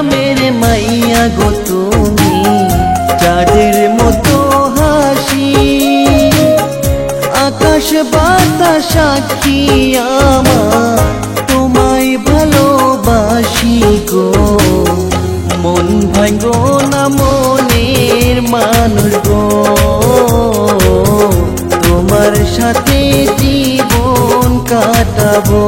मेरे मैया गो তুমি চাঁদের মতো হাসি আকাশ বাতাস সাক্ষী আমার তোমায় ভালোবাসি গো মন ভাঙো না মনের মানুষ গো তোমার সাথে জীবন কাটাবো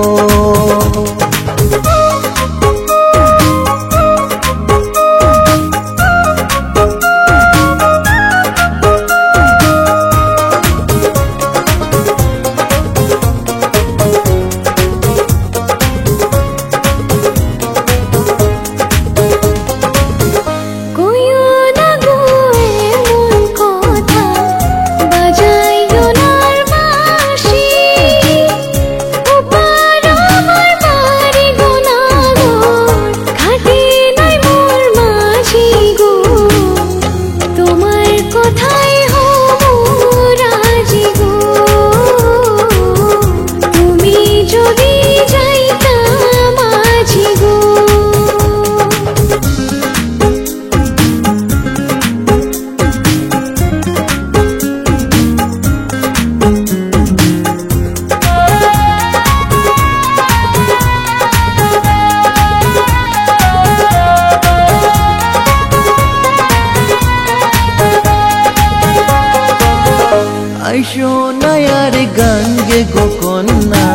আইসো নয়ার গঙ্গে গো কন্যা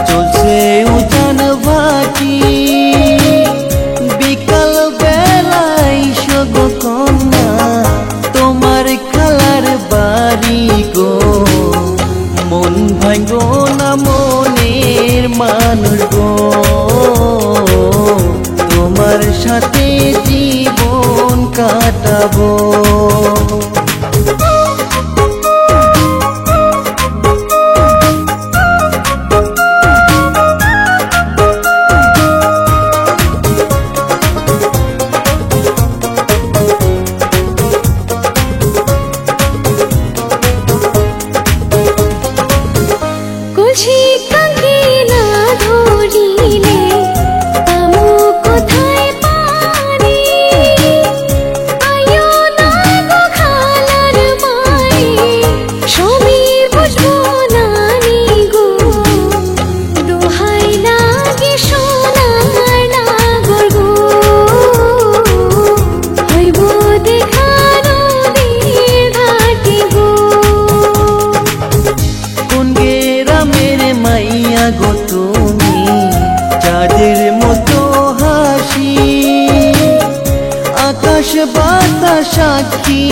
চলছে উজান ভাটি বিকাল বেলা আইসো গো কন্যা তোমার খালার বাড়ি গো মন ভাঙো না মনের মানুষ গো তোমার সাথে জীবন কাটাবো গো তুমি চাঁদের মতো হাসি আকাশ বাতাস সাক্ষী